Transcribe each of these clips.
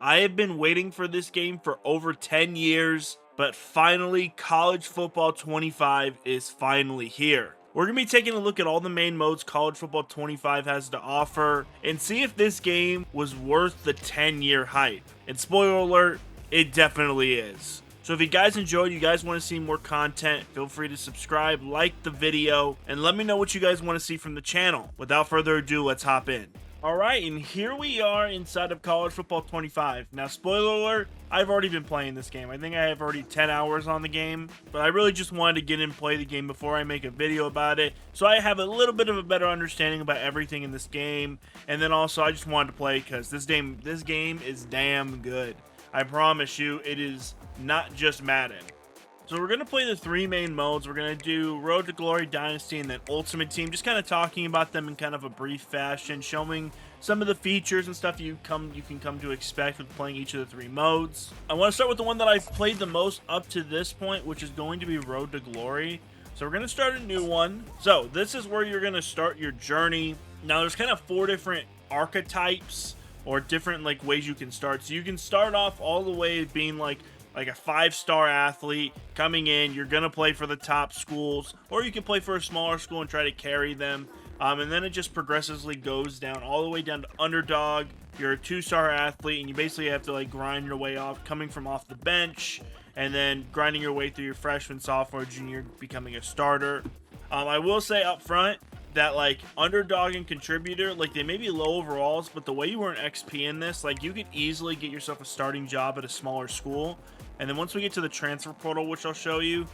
I have been waiting for this game for over 10 years, but finally, College Football 25 is finally here. We're going to be taking a look at all the main modes College Football 25 has to offer and see if this game was worth the 10-year hype. And spoiler alert, it definitely is. So if you guys enjoyed, you guys want to see more content, feel free to subscribe, like the video, and let me know what you guys want to see from the channel. Without further ado, let's hop in. Alright, and here we are inside of College Football 25. Now, spoiler alert, I've already been playing this game. I think I have already 10 hours on the game, but I really just wanted to get in and play the game before I make a video about it, so I have a little bit of a better understanding about everything in this game, and then also I just wanted to play because this game is damn good. I promise you, it is not just Madden. So we're going to play the three main modes. We're going to do Road to Glory, Dynasty, and then Ultimate Team. Just kind of talking about them in kind of a brief fashion, showing some of the features and stuff you can come to expect with playing each of the three modes. I want to start with the one that I've played the most up to this point, which is going to be Road to Glory. So we're going to start a new one. So this is where you're going to start your journey. Now there's kind of four different archetypes or different like ways you can start. So you can start off all the way being like a 5-star athlete coming in. You're going to play for the top schools, or you can play for a smaller school and try to carry them. And then it just progressively goes down all the way down to underdog. You're a 2-star athlete, and you basically have to like grind your way off, coming from off the bench, and then grinding your way through your freshman, sophomore, junior, becoming a starter. I will say up front that like underdog and contributor, like they may be low overalls, but the way you earn XP in this, like you could easily get yourself a starting job at a smaller school. And then once we get to the transfer portal, which I'll show you,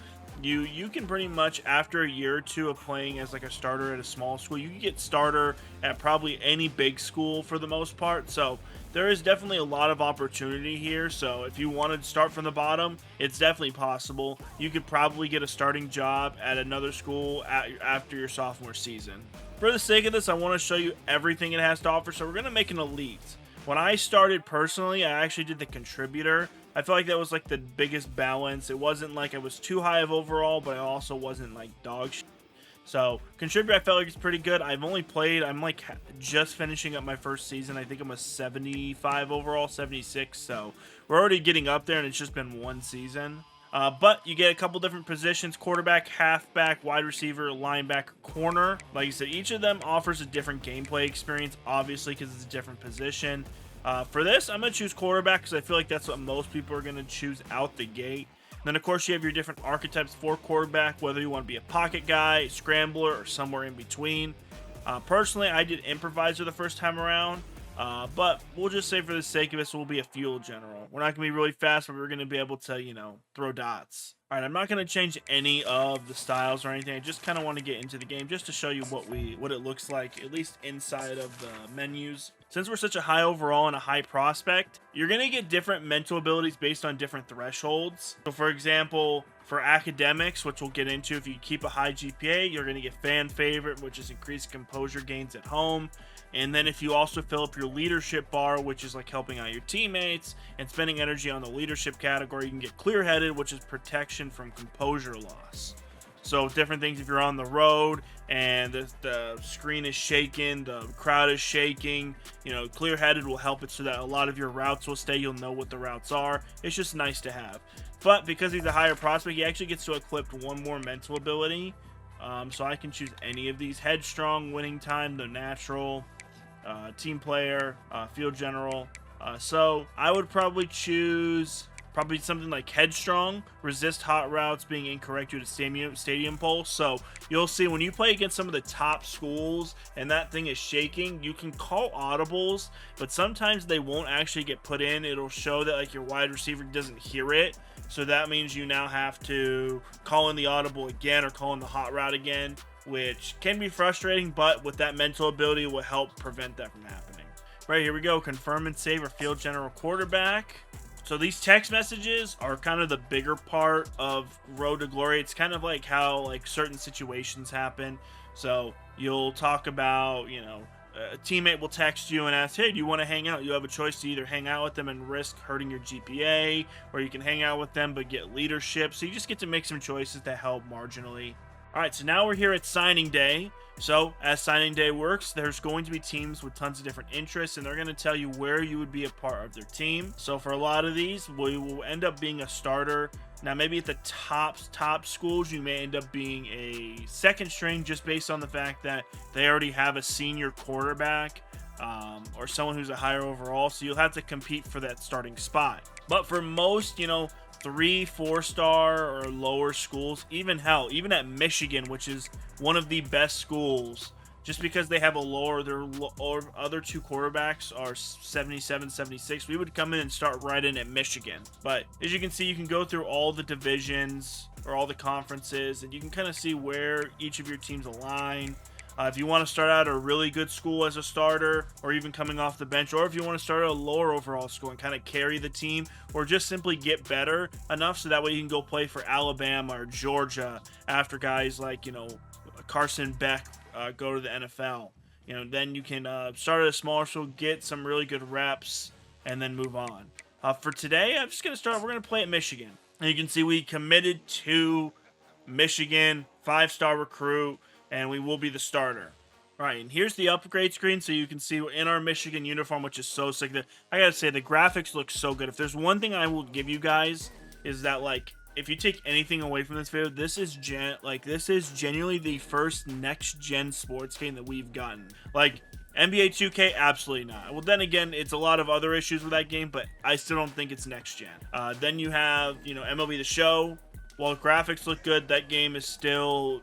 you can pretty much, after a year or two of playing as like a starter at a small school, you can get starter at probably any big school for the most part. So there is definitely a lot of opportunity here. So if you wanted to start from the bottom, it's definitely possible. You could probably get a starting job at another school after your sophomore season. For the sake of this, I want to show you everything it has to offer. So we're going to make an elite. When I started personally, I actually did the contributor. I felt like that was like the biggest balance. It wasn't like I was too high of overall, but I also wasn't like dog shit. So contributor, I felt like it's pretty good. I'm like just finishing up my first season. I think I'm a 75 overall, 76. So we're already getting up there, and it's just been one season. But you get a couple different positions: quarterback, halfback, wide receiver, linebacker, corner. Like I said, each of them offers a different gameplay experience, obviously, because it's a different position. For this, I'm going to choose quarterback because I feel like that's what most people are going to choose out the gate. Then, of course, you have your different archetypes for quarterback, whether you want to be a pocket guy, scrambler, or somewhere in between. Personally, I did improviser the first time around. But we'll just say for the sake of it, we'll be a fuel general. We're not going to be really fast, but we're going to be able to, throw dots. All right, I'm not going to change any of the styles or anything. I just kind of want to get into the game just to show you what it looks like, at least inside of the menus. Since we're such a high overall and a high prospect, you're going to get different mental abilities based on different thresholds. So, for example, for academics, which we'll get into, if you keep a high GPA, you're going to get fan favorite, which is increased composure gains at home. And then if you also fill up your leadership bar, which is like helping out your teammates and spending energy on the leadership category, you can get clear-headed, which is protection from composure loss. So different things if you're on the road and the screen is shaking, the crowd is shaking, clear-headed will help it so that a lot of your routes will stay. You'll know what the routes are. It's just nice to have. But because he's a higher prospect, he actually gets to equip one more mental ability. So I can choose any of these: headstrong, winning time, the natural, team player, field general. So I would probably choose something like headstrong, resist hot routes being incorrect due to stadium pulse. So you'll see when you play against some of the top schools and that thing is shaking, you can call audibles, but sometimes they won't actually get put in. It'll show that like your wide receiver doesn't hear it. So that means you now have to call in the audible again or call in the hot route again, which can be frustrating, but with that mental ability will help prevent that from happening. Right, here we go. Confirm and save our field general quarterback. So these text messages are kind of the bigger part of Road to Glory. It's kind of like how like certain situations happen. So you'll talk about, a teammate will text you and ask, hey, do you want to hang out? You have a choice to either hang out with them and risk hurting your GPA, or you can hang out with them but get leadership. So you just get to make some choices that help marginally. All right, so now we're here at signing day. So as signing day works, there's going to be teams with tons of different interests, and they're going to tell you where you would be a part of their team. So for a lot of these, we will end up being a starter. Now, maybe at the top schools, you may end up being a second string just based on the fact that they already have a senior quarterback or someone who's a higher overall. So you'll have to compete for that starting spot. But for most, 3-4 star or lower schools, even at Michigan, which is one of the best schools, just because they have their other two quarterbacks are 77, 76, we would come in and start right in at Michigan. But as you can see, you can go through all the divisions or all the conferences, and you can kind of see where each of your teams align. If you want to start out at a really good school as a starter, or even coming off the bench, or if you want to start at a lower overall school and kind of carry the team, or just simply get better enough so that way you can go play for Alabama or Georgia after guys like, Carson Beck go to the NFL. Then you can start at a smaller school, get some really good reps, and then move on. For today, I'm just going to start. We're going to play at Michigan. And you can see we committed to Michigan, 5-star recruit, and we will be the starter. All right, and here's the upgrade screen, so you can see we're in our Michigan uniform, which is so sick. I gotta say, the graphics look so good. If there's one thing I will give you guys, is that, if you take anything away from this video, this is genuinely the first next-gen sports game that we've gotten. NBA 2K, absolutely not. Well, then again, it's a lot of other issues with that game, but I still don't think it's next-gen. Then you have, MLB The Show. While graphics look good, that game is still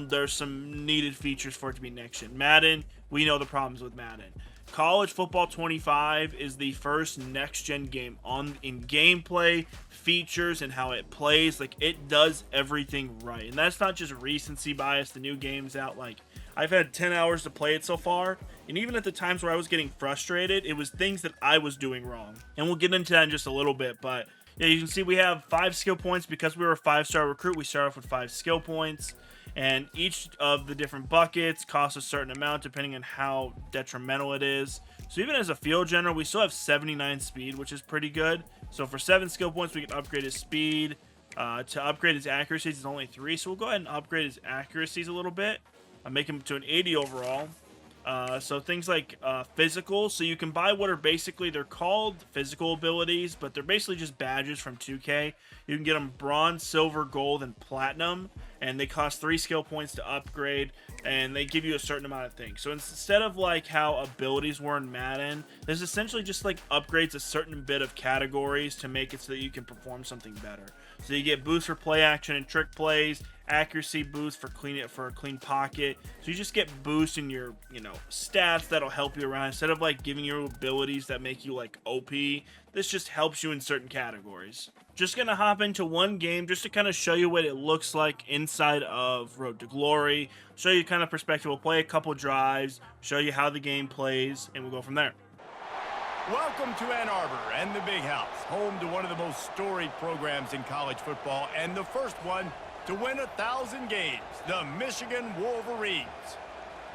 there's some needed features for it to be next gen. Madden, we know the problems with Madden. College Football 25 is the first next gen game in gameplay, features, and how it plays. It does everything right. And that's not just recency bias, the new game's out. I've had 10 hours to play it so far, and even at the times where I was getting frustrated, it was things that I was doing wrong. And we'll get into that in just a little bit, but yeah, you can see we have 5 skill points. Because we were a 5-star recruit, we start off with 5 skill points. And each of the different buckets costs a certain amount depending on how detrimental it is. So even as a field general, we still have 79 speed, which is pretty good. So for 7 skill points, we can upgrade his speed. To upgrade his accuracies, it's only 3. So we'll go ahead and upgrade his accuracies a little bit. Make him to an 80 overall. So things like physical, so you can buy what are basically, they're called physical abilities, but they're basically just badges from 2K. You can get them bronze, silver, gold, and platinum, and they cost 3 skill points to upgrade, and they give you a certain amount of things. So instead of how abilities were in Madden, there's essentially just upgrades a certain bit of categories to make it so that you can perform something better. So you get boost for play action and trick plays, accuracy boost for a clean pocket. So you just get boost in your stats that'll help you around instead of giving you abilities that make you OP. This just helps you in certain categories. Just gonna hop into one game just to kind of show you what it looks like inside of Road to Glory, show you kind of perspective. We'll play a couple drives, show you how the game plays, and we'll go from there. Welcome to Ann Arbor and the Big House, home to one of the most storied programs in college football and the first one to win 1,000 games, the Michigan Wolverines.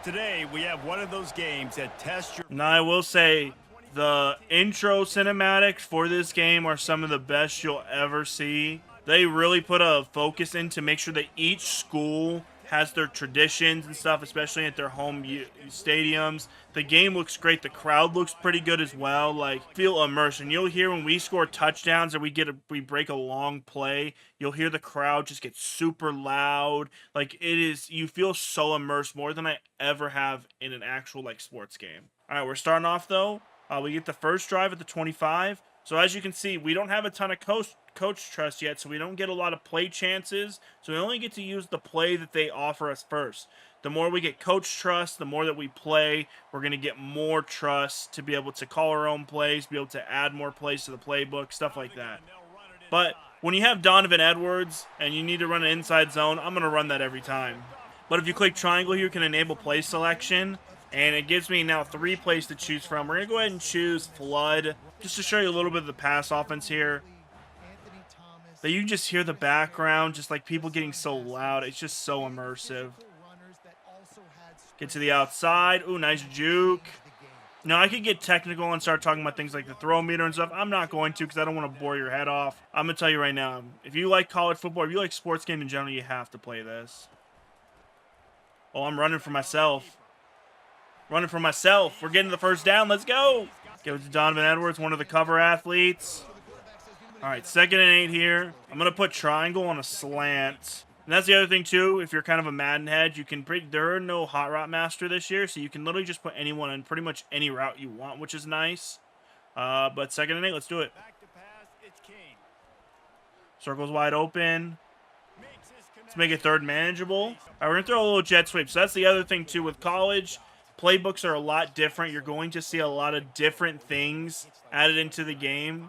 Today, we have one of those games that tests your... Now, I will say, the intro cinematics for this game are some of the best you'll ever see. They really put a focus in to make sure that each school has their traditions and stuff, especially at their home stadiums. The game looks great. The crowd looks pretty good as well. Feel immersed. And you'll hear when we score touchdowns or we break a long play, you'll hear the crowd just get super loud. You feel so immersed, more than I ever have in an actual sports game. All right, we're starting off though. We get the first drive at the 25. So as you can see, we don't have a ton of coach trust yet, so we don't get a lot of play chances. So we only get to use the play that they offer us first. The more we get coach trust, the more that we play, we're going to get more trust to be able to call our own plays, be able to add more plays to the playbook, stuff like that. But when you have Donovan Edwards and you need to run an inside zone, I'm going to run that every time. But if you click triangle here, you can enable play selection. And it gives me now 3 plays to choose from. We're going to go ahead and choose Flood, just to show you a little bit of the pass offense here. But you can just hear the background, just people getting so loud. It's just so immersive. Get to the outside. Ooh, nice juke. Now, I could get technical and start talking about things like the throw meter and stuff. I'm not going to because I don't want to bore your head off. I'm going to tell you right now, if you like college football, if you like sports games in general, you have to play this. Oh, I'm running for myself. Running for myself. We're getting the first down. Let's go. Give it to Donovan Edwards, one of the cover athletes. All right, 2nd and 8 here. I'm going to put triangle on a slant. And that's the other thing, too. If you're kind of a Madden head, you can there are no hot route master this year, so you can literally just put anyone in pretty much any route you want, which is nice. But 2nd and 8, let's do it. Circle's wide open. Let's make it 3rd manageable. All right, we're going to throw a little jet sweep. So that's the other thing, too, with college. Playbooks are a lot different. You're going to see a lot of different things added into the game.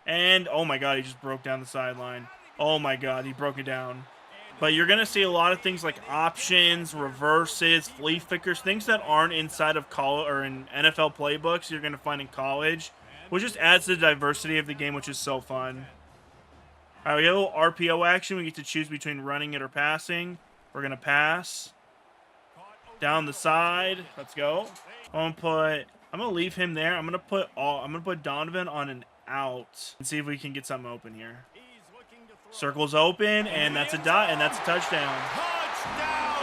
And, oh my god, he just broke down the sideline. Oh my god, he broke it down. But you're going to see a lot of things like options, reverses, flea flickers, things that aren't inside of college or in NFL playbooks you're going to find in college, which just adds to the diversity of the game, which is so fun. All right, we got a little RPO action. We get to choose between running it or passing. We're going to pass. Down the side. Let's go. I'm going to leave him there. I'm going to put Donovan on an out and see if we can get something open here. Circle's open, and that's a dot, and that's a touchdown.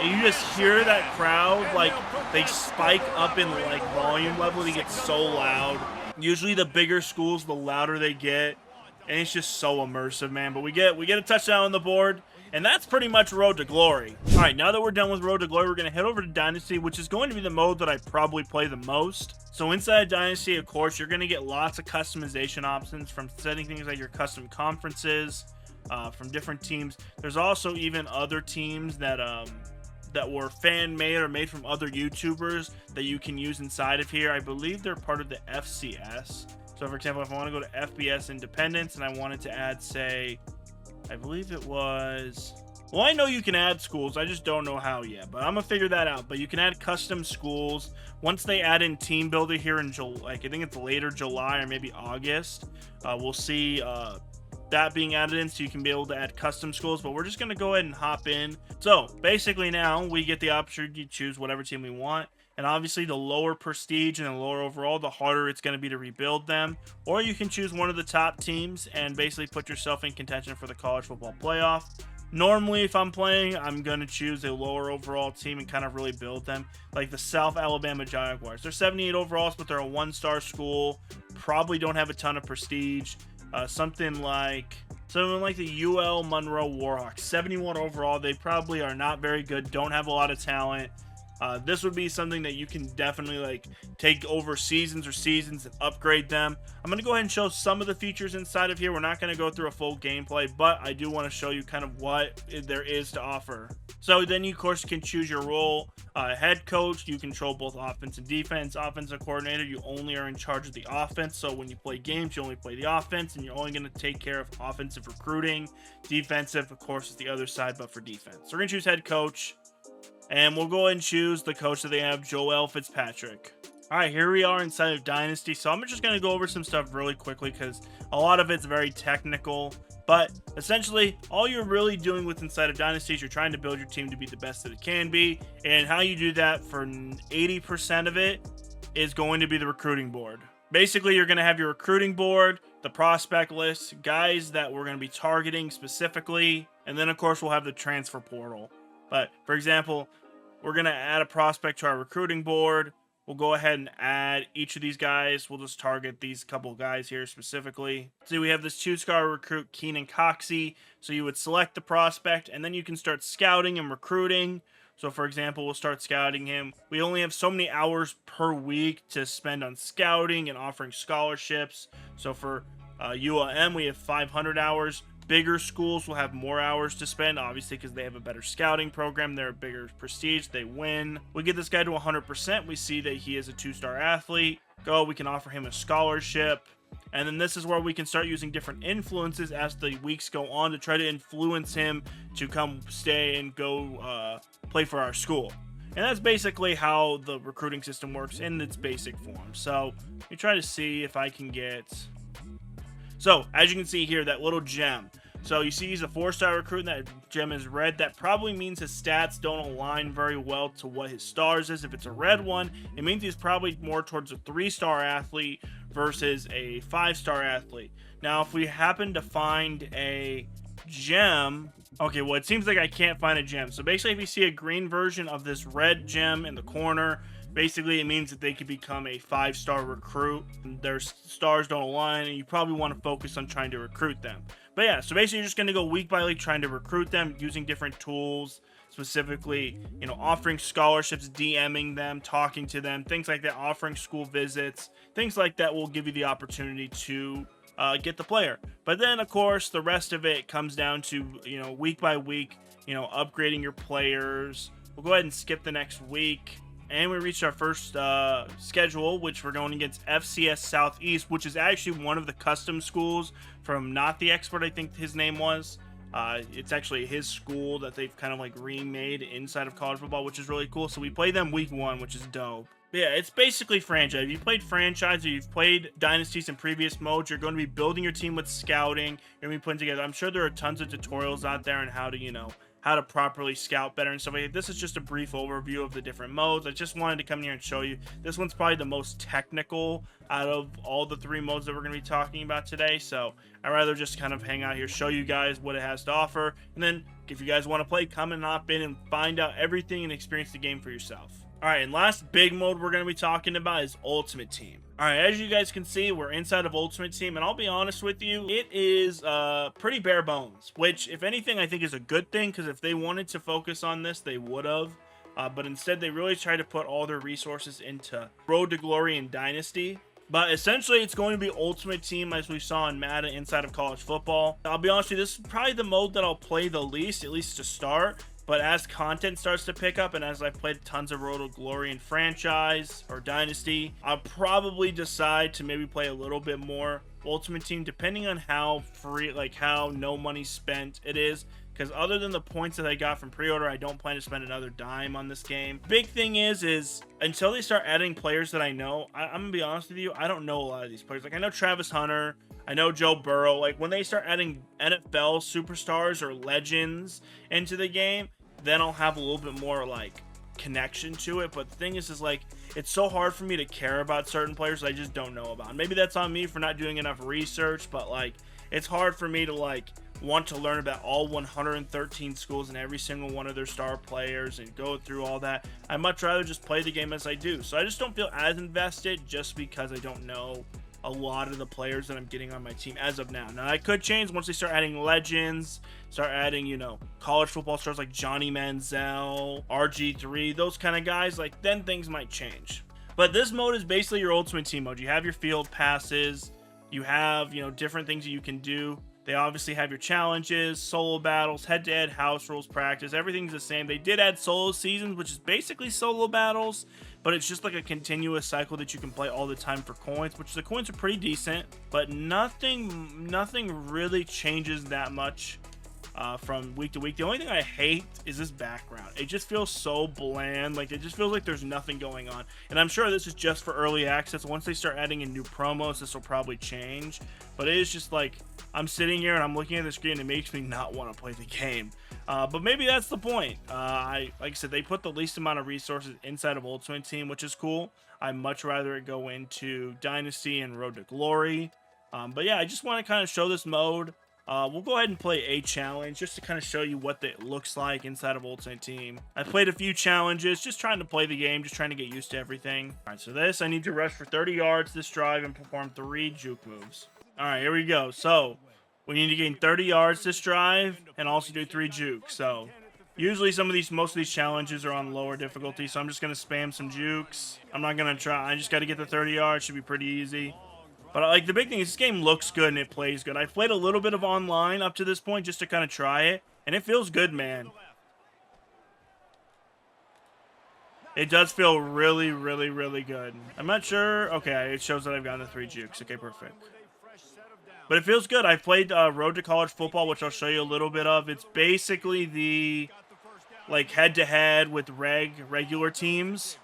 And you just hear that crowd, like, they spike up in, like, volume level. They get so loud. Usually the bigger schools, the louder they get. And it's just so immersive, man. But we get a touchdown on the board. And that's pretty much Road to Glory. All right, now that we're done with Road to Glory, we're going to head over to Dynasty, which is going to be the mode that I probably play the most. So inside Dynasty, of course, you're going to get lots of customization options, from setting things like your custom conferences from different teams. There's also even other teams that were fan-made or made from other YouTubers that you can use inside of here. I believe they're part of the FCS. So, for example, if I want to go to FBS Independence and I wanted to add, say, I believe it was... Well, I know you can add schools. I just don't know how yet. But I'm going to figure that out. But you can add custom schools. Once they add in Team Builder here in July, like I think it's later July or maybe August, we'll see that being added in, so you can be able to add custom schools. But we're just going to go ahead and hop in. So, basically now, we get the opportunity to choose whatever team we want. And obviously, the lower prestige and the lower overall, the harder it's going to be to rebuild them. Or you can choose one of the top teams and basically put yourself in contention for the college football playoff. Normally, if I'm playing, I'm going to choose a lower overall team and kind of really build them. Like the South Alabama Jaguars. They're 78 overalls, but they're a one-star school. Probably don't have a ton of prestige. Something like the UL Monroe Warhawks. 71 overall. They probably are not very good. Don't have a lot of talent. This would be something that you can definitely take over seasons and upgrade them. I'm going to go ahead and show some of the features inside of here. We're not going to go through a full gameplay, but I do want to show you kind of what there is to offer. So then you, of course, can choose your role. Head coach, you control both offense and defense. Offensive coordinator, you only are in charge of the offense. So when you play games, you only play the offense, and you're only going to take care of offensive recruiting. Defensive, of course, is the other side, but for defense. So we're going to choose head coach. And we'll go ahead and choose the coach that they have, Joel Fitzpatrick. All right, here we are inside of Dynasty. So I'm just going to go over some stuff really quickly because a lot of it's very technical. But essentially, all you're really doing with inside of Dynasty is you're trying to build your team to be the best that it can be. And how you do that for 80% of it is going to be the recruiting board. Basically, you're going to have your recruiting board, the prospect list, guys that we're going to be targeting specifically. And then, of course, we'll have the transfer portal. But, for example, we're going to add a prospect to our recruiting board. We'll go ahead and add each of these guys. We'll just target these couple guys here specifically. See, we have this 2-star recruit, Keenan Coxey. So you would select the prospect, and then you can start scouting and recruiting. So, for example, we'll start scouting him. We only have so many hours per week to spend on scouting and offering scholarships. So for ULM, we have 500 hours. Bigger schools will have more hours to spend, obviously, because they have a better scouting program. They're a bigger prestige. They win. We get this guy to 100%. We see that he is a 2-star athlete. We can offer him a scholarship. And then this is where we can start using different influences as the weeks go on to try to influence him to come stay and go play for our school. And that's basically how the recruiting system works in its basic form. So we try to see if I can get... So, as you can see here, that little gem. So, you see he's a 4-star recruit, and that gem is red. That probably means his stats don't align very well to what his stars is. If it's a red one, it means he's probably more towards a 3-star athlete versus a 5-star athlete. Now, if we happen to find a gem Okay, well, it seems like I can't find a gem. So basically, if you see a green version of this red gem in the corner, basically it means that they could become a 5-star recruit. Their stars don't align, and you probably want to focus on trying to recruit them. But yeah, so basically you're just going to go week by week trying to recruit them using different tools, specifically, you know, offering scholarships, DMing them, talking to them, things like that, offering school visits, things like that will give you the opportunity to get the player. But then, of course, the rest of it comes down to, you know, week by week, you know, upgrading your players. We'll go ahead and skip the next week. And we reached our first schedule, which we're going against FCS Southeast, which is actually one of the custom schools from Not the Expert, I think his name was. It's actually his school that they've kind of like remade inside of college football, which is really cool. So we play them week 1, which is dope. But yeah, it's basically franchise. If you played franchise or you've played dynasties in previous modes, you're going to be building your team with scouting. You're going to be putting together. I'm sure there are tons of tutorials out there on how to, you know, how to properly scout better and stuff like that. This is just a brief overview of the different modes. I just wanted to come here and show you. This one's probably the most technical out of all the 3 modes that we're going to be talking about today. So I'd rather just kind of hang out here, show you guys what it has to offer. And then if you guys want to play, come and hop in and find out everything and experience the game for yourself. All right, and last big mode we're going to be talking about is Ultimate Team. All right, as you guys can see, we're inside of Ultimate Team, and I'll be honest with you, it is pretty bare bones, which, if anything, I think is a good thing, because if they wanted to focus on this, they would have. But instead, they really try to put all their resources into Road to Glory and Dynasty. But essentially, it's going to be Ultimate Team, as we saw in Madden inside of college football. I'll be honest with you, this is probably the mode that I'll play the least, at least to start. But as content starts to pick up, and as I've played tons of Road to Glory and franchise or Dynasty, I'll probably decide to maybe play a little bit more Ultimate Team, depending on how free, like how no money spent it is. Because other than the points that I got from pre-order, I don't plan to spend another dime on this game. Big thing is until they start adding players that I know, I'm gonna be honest with you, I don't know a lot of these players. Like, I know Travis Hunter, I know Joe Burrow. Like, when they start adding NFL superstars or legends into the game, then I'll have a little bit more like connection to it. But the thing is like, it's so hard for me to care about certain players I just don't know about. Maybe that's on me for not doing enough research, but like, it's hard for me to like want to learn about all 113 schools and every single one of their star players and go through all that. I'd much rather just play the game as I do. So I just don't feel as invested just because I don't know a lot of the players that I'm getting on my team as of now. Now, that could change once they start adding legends, start adding, you know, college football stars like Johnny Manziel, RG3, those kind of guys. Like, then things might change. But this mode is basically your Ultimate Team mode. You have your field passes, you have, you know, different things that you can do. They obviously have your challenges, solo battles, head-to-head, house rules, practice. Everything's the same. They did add solo seasons, which is basically solo battles, but it's just like a continuous cycle that you can play all the time for coins, which the coins are pretty decent, but nothing really changes that much from week to week. The only thing I hate is this background. It just feels so bland. Like, it just feels like there's nothing going on. And I'm sure this is just for early access. Once they start adding in new promos, this will probably change. But it is just like, I'm sitting here and I'm looking at the screen and it makes me not want to play the game. But maybe that's the point. Like I said, they put the least amount of resources inside of Ultimate Team, which is cool. I'd much rather it go into Dynasty and Road to Glory. But yeah, I just want to kind of show this mode. We'll go ahead and play a challenge just to kind of show you what it looks like inside of Ultimate Team. I played a few challenges, just trying to play the game, just trying to get used to everything. All right, so this, I need to rush for 30 yards this drive and perform 3 juke moves. All right, here we go. So we need to gain 30 yards this drive and also do 3 jukes. So usually most of these challenges are on lower difficulty, so I'm just going to spam some jukes. I'm not going to try. I just got to get the 30 yards. Should be pretty easy. But like, the big thing is this game looks good and it plays good. I've played a little bit of online up to this point just to kind of try it, and it feels good, man. It does feel really, really, really good. I'm not sure. Okay, it shows that I've gotten the 3 jukes. Okay, perfect. But it feels good. I've played Road to College Football, which I'll show you a little bit of. It's basically the like head-to-head with regular teams.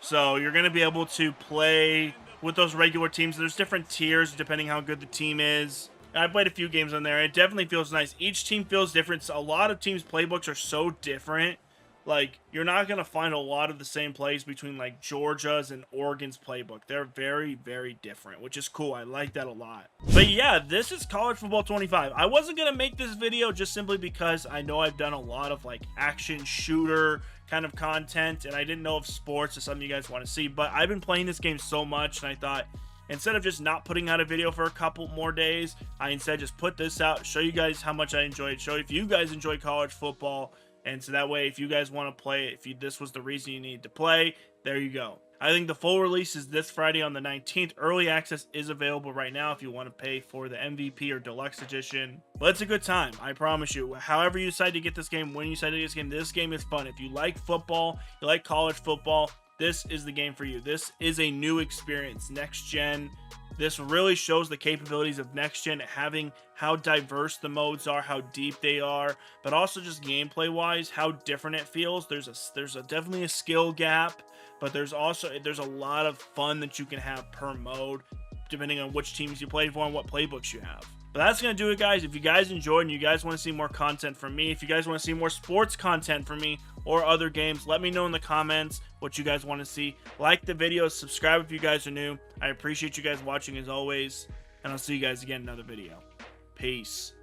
So you're going to be able to play with those regular teams. There's different tiers depending how good the team is. I played a few games on there. It definitely feels nice. Each team feels different. So a lot of teams' playbooks are so different Like, you're not going to find a lot of the same plays between like Georgia's and Oregon's playbook. They're very, very different, which is cool. I like that a lot. But yeah, this is college football 25. I wasn't going to make this video just simply because I know I've done a lot of like action shooter kind of content, and I didn't know if sports is something you guys want to see, but I've been playing this game so much, and I thought instead of just not putting out a video for a couple more days, I instead just put this out, show you guys how much I enjoy it, show if you guys enjoy college football. And so that way, if you guys want to play it, this was the reason you need to play, there you go. I think the full release is this Friday on the 19th. Early access is available right now if you want to pay for the MVP or Deluxe Edition. But it's a good time, I promise you. However you decide to get this game, when you decide to get this game is fun. If you like football, you like college football, this is the game for you. This is a new experience, next gen. This really shows the capabilities of next gen, having how diverse the modes are, how deep they are, but also just gameplay wise, how different it feels. There's definitely a skill gap, but there's a lot of fun that you can have per mode, depending on which teams you play for and what playbooks you have. But that's going to do it, guys. If you guys enjoyed and you guys want to see more content from me, if you guys want to see more sports content from me or other games, let me know in the comments what you guys want to see. Like the video, subscribe if you guys are new. I appreciate you guys watching as always, and I'll see you guys again in another video. Peace.